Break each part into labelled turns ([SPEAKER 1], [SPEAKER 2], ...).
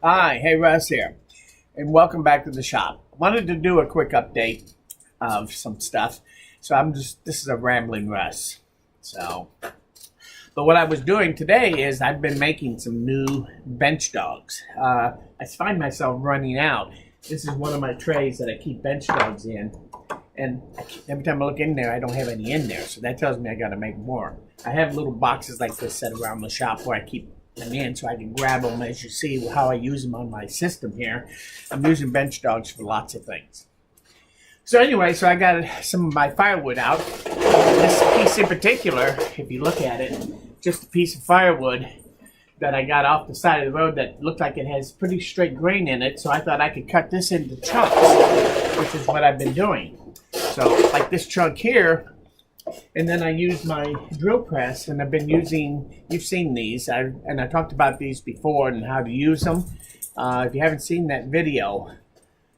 [SPEAKER 1] Hi, hey Russ here, and welcome back to the shop. Wanted to do a quick update of some stuff. This is a rambling Russ. But what I was doing today is I've been making some new bench dogs. I find myself running out. This is one of my trays that I keep bench dogs in, and every time I look in there, I don't have any in there, so that tells me I gotta make more. I have little boxes like this set around the shop where I keep them in so I can grab them. As you see how I use them on my system here, I'm using bench dogs for lots of things. So anyway, I got some of my firewood out. This piece in particular, if you look at it, just a piece of firewood that I got off the side of the road that looked like it has pretty straight grain in it, so I thought I could cut this into chunks, which is what I've been doing. So like this chunk here, and then I used my drill press, and I've been using, you've seen these, I talked about these before and how to use them. If you haven't seen that video,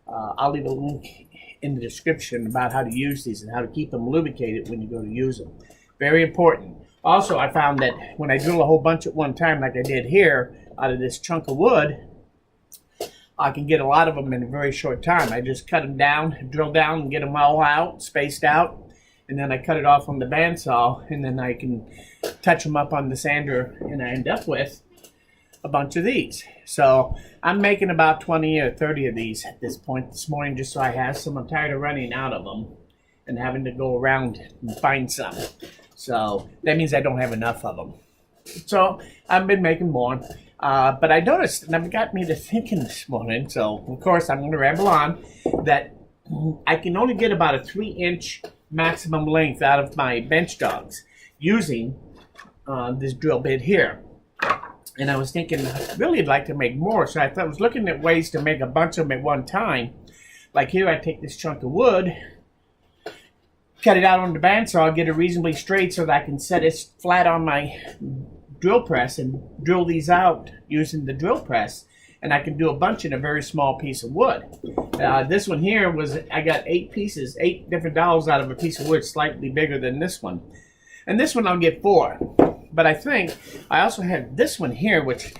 [SPEAKER 1] I'll leave a link in the description about how to use these and how to keep them lubricated when you go to use them. Very important. Also, I found that when I drill a whole bunch at one time, like I did here, out of this chunk of wood, I can get a lot of them in a very short time. I just cut them down, drill down, and get them all out, spaced out. And then I cut it off on the bandsaw, and then I can touch them up on the sander, and I end up with a bunch of these. So I'm making about 20 or 30 of these at this point this morning, just so I have some. I'm tired of running out of them and having to go around and find some. So that means I don't have enough of them. So I've been making more. But I noticed, and it got me to thinking this morning, so of course I'm going to ramble on, that I can only get about a 3-inch maximum length out of my bench dogs using this drill bit here. And I was thinking I'd really like to make more, so I was looking at ways to make a bunch of them at one time. Like here, I take this chunk of wood, cut it out on the bandsaw, get it reasonably straight so that I can set it flat on my drill press and drill these out using the drill press. And I can do a bunch in a very small piece of wood. This one here I got 8 pieces, 8 different dowels out of a piece of wood slightly bigger than this one. And this one I'll get 4. But I think I also have this one here, which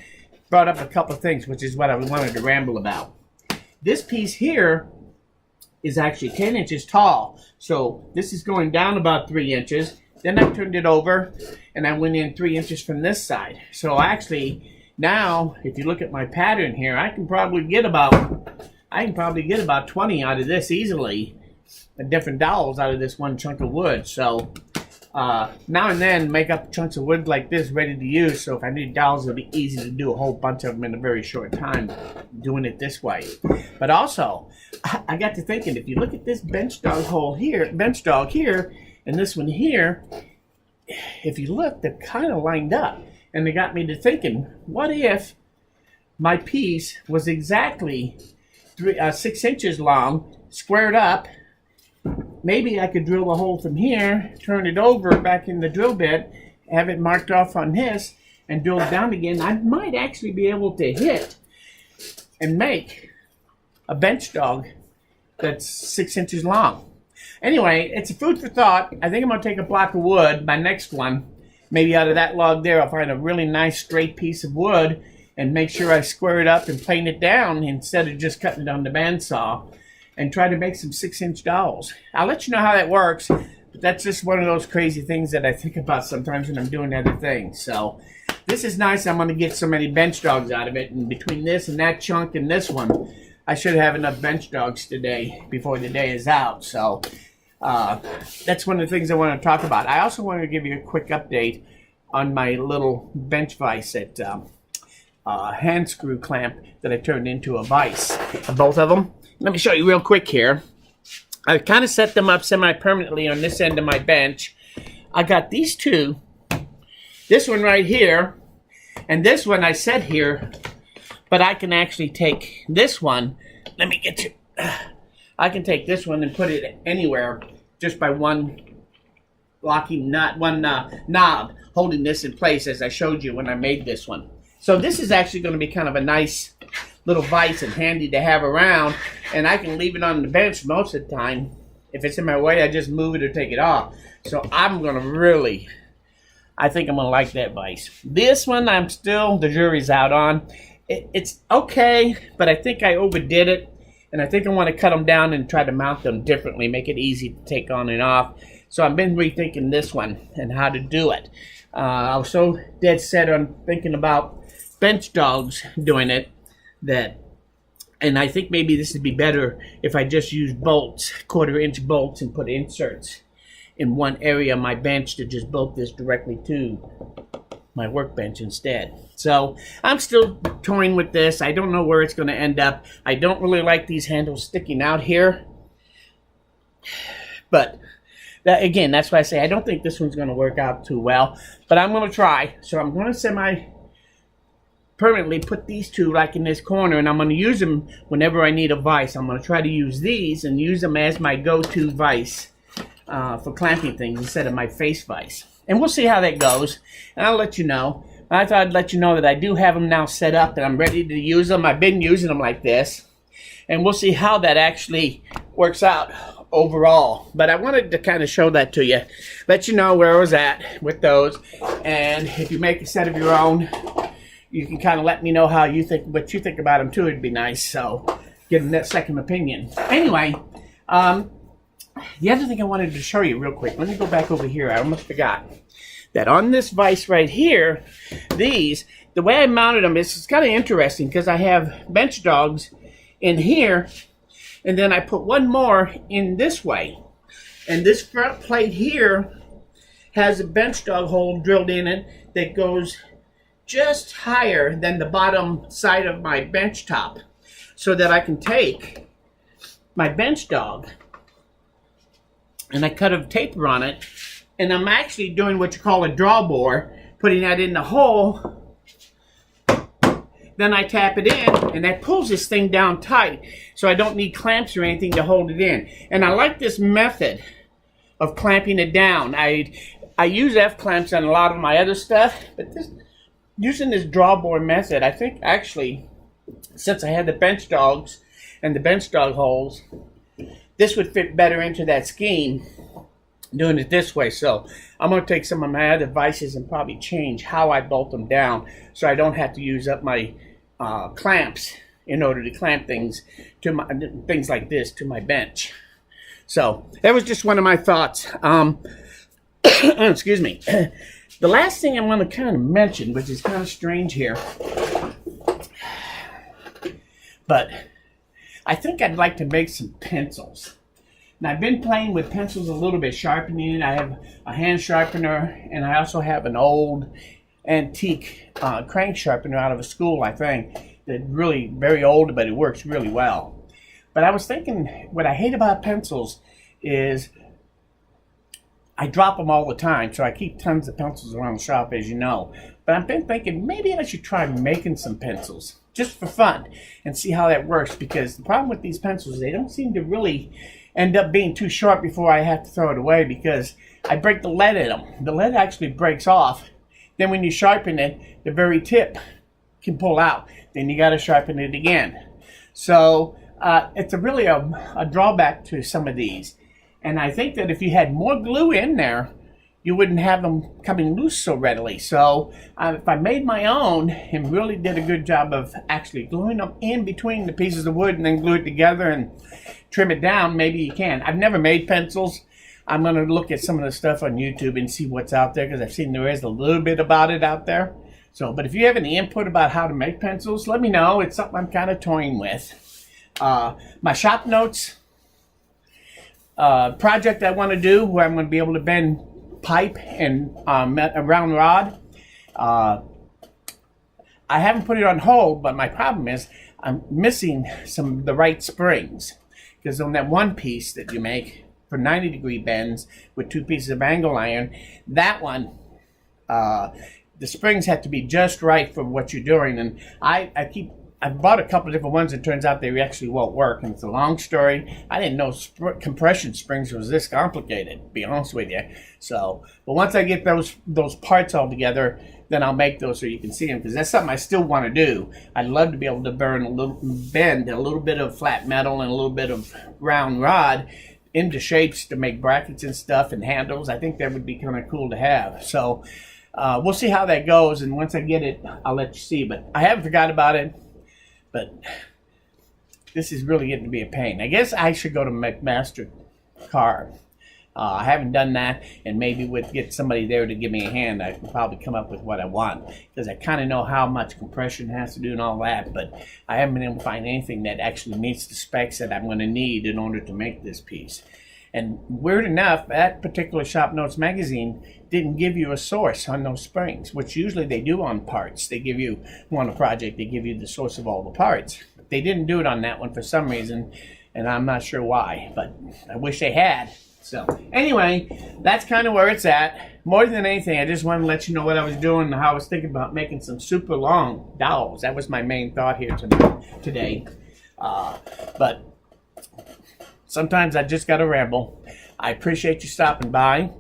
[SPEAKER 1] brought up a couple of things, which is what I wanted to ramble about. This piece here is actually 10 inches tall. So this is going down about 3 inches. Then I turned it over and I went in 3 inches from this side. So actually now, if you look at my pattern here, I can probably get about 20 out of this easily, different dowels out of this one chunk of wood. So now and then make up chunks of wood like this ready to use, so if I need dowels it'll be easy to do a whole bunch of them in a very short time doing it this way. But also I got to thinking, if you look at this bench dog here and this one here, if you look, they're kind of lined up, and they got me to thinking, what if my piece was exactly 6 inches long, squared up? Maybe I could drill a hole from here, turn it over back in the drill bit, have it marked off on this, and drill it down again. I might actually be able to hit and make a bench dog that's 6 inches long. Anyway, it's a food for thought. I think I'm going to take a block of wood, my next one. Maybe out of that log there, I'll find a really nice straight piece of wood and make sure I square it up and plane it down instead of just cutting it on the bandsaw, and try to make some 6-inch dowels. I'll let you know how that works, but that's just one of those crazy things that I think about sometimes when I'm doing other things. So this is nice. I'm going to get so many bench dogs out of it, and between this and that chunk and this one, I should have enough bench dogs today before the day is out. So that's one of the things I want to talk about. I also want to give you a quick update on my little bench vise at hand screw clamp that I turned into a vise. Both of them. Let me show you real quick here. I kind of set them up semi-permanently on this end of my bench. I got these two. This one right here, and this one I set here, but I can actually take this one. Let me get you. I can take this one and put it anywhere just by one locking nut, knob holding this in place, as I showed you when I made this one. So this is actually going to be kind of a nice little vise and handy to have around, and I can leave it on the bench most of the time. If it's in my way, I just move it or take it off. So I'm going to I think I'm going to like that vise. This one, the jury's out on. It's okay, but I think I overdid it. And I think I want to cut them down and try to mount them differently, make it easy to take on and off. So I've been rethinking this one and how to do it. I was so dead set on thinking about bench dogs doing it and I think maybe this would be better if I just use bolts, 1/4-inch bolts, and put inserts in one area of my bench to just bolt this directly to my workbench instead. So I'm still toying with this. I don't know where it's going to end up. I don't really like these handles sticking out here. But that, again, that's why I say I don't think this one's going to work out too well. But I'm going to try. So I'm going to semi-permanently put these two like in this corner, and I'm going to use them whenever I need a vise. I'm going to try to use these and use them as my go-to vise for clamping things instead of my face vise. And we'll see how that goes, and I'll let you know. I thought I'd let you know that I do have them now set up, and I'm ready to use them. I've been using them like this, and we'll see how that actually works out overall. But I wanted to kind of show that to you, let you know where I was at with those, and if you make a set of your own, you can kind of let me know how you think, what you think about them too. It'd be nice, so getting that second opinion. Anyway, the other thing I wanted to show you real quick, let me go back over here. I almost forgot that on this vise right here, the way I mounted them is kind of interesting because I have bench dogs in here, and then I put one more in this way. And this front plate here has a bench dog hole drilled in it that goes just higher than the bottom side of my bench top, so that I can take my bench dog and I cut a taper on it, and I'm actually doing what you call a draw bore, putting that in the hole. Then I tap it in, and that pulls this thing down tight, so I don't need clamps or anything to hold it in. And I like this method of clamping it down. I use F-clamps on a lot of my other stuff, but using this draw bore method, I think actually, since I had the bench dogs and the bench dog holes, this would fit better into that scheme, doing it this way. So I'm going to take some of my other vices and probably change how I bolt them down, so I don't have to use up my clamps in order to clamp things like this to my bench. So that was just one of my thoughts. Excuse me. The last thing I'm going to kind of mention, which is kind of strange here, but I think I'd like to make some pencils. Now, I've been playing with pencils a little bit, sharpening it. I have a hand sharpener, and I also have an old antique crank sharpener out of a school, I think. That's really very old, but it works really well. But I was thinking, what I hate about pencils is I drop them all the time, so I keep tons of pencils around the shop, as you know. But I've been thinking maybe I should try making some pencils, just for fun, and see how that works, because the problem with these pencils, they don't seem to really end up being too sharp before I have to throw it away, because I break the lead in them. The lead actually breaks off. Then when you sharpen it, the very tip can pull out. Then you got to sharpen it again. So it's really a drawback to some of these. And I think that if you had more glue in there, you wouldn't have them coming loose so readily. So if I made my own and really did a good job of actually gluing them in between the pieces of wood and then glue it together and trim it down, maybe you can. I've never made pencils. I'm going to look at some of the stuff on YouTube and see what's out there, because I've seen there is a little bit about it out there. So, but if you have any input about how to make pencils, let me know. It's something I'm kind of toying with. My shop notes project I want to do, where I'm going to be able to bend pipe and a round rod. I haven't put it on hold, but my problem is I'm missing some of the right springs, because on that one piece that you make for 90-degree bends with 2 pieces of angle iron, that one, the springs have to be just right for what you're doing. And I've bought a couple of different ones, and it turns out they actually won't work. And it's a long story. I didn't know compression springs was this complicated, to be honest with you. So, but once I get those parts all together, then I'll make those so you can see them, because that's something I still want to do. I'd love to be able to bend a little bit of flat metal and a little bit of round rod into shapes to make brackets and stuff and handles. I think that would be kind of cool to have. So we'll see how that goes, and once I get it, I'll let you see. But I haven't forgot about it, but this is really getting to be a pain. I guess I should go to McMaster Car. I haven't done that, and maybe get somebody there to give me a hand, I can probably come up with what I want, because I kind of know how much compression has to do and all that, but I haven't been able to find anything that actually meets the specs that I'm going to need in order to make this piece. And weird enough, that particular Shop Notes magazine didn't give you a source on those springs, which usually they do on parts. They give you, on a project, they give you the source of all the parts. But they didn't do it on that one for some reason, and I'm not sure why, but I wish they had. So anyway, that's kind of where it's at. More than anything, I just wanted to let you know what I was doing and how I was thinking about making some super long dowels. That was my main thought here today. But sometimes I just got to ramble. I appreciate you stopping by.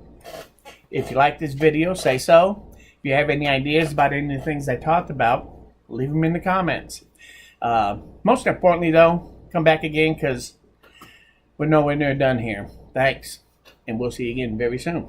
[SPEAKER 1] If you like this video, say so. If you have any ideas about any of the things I talked about, leave them in the comments. Most importantly, though, come back again, because we're nowhere near done here. Thanks, and we'll see you again very soon.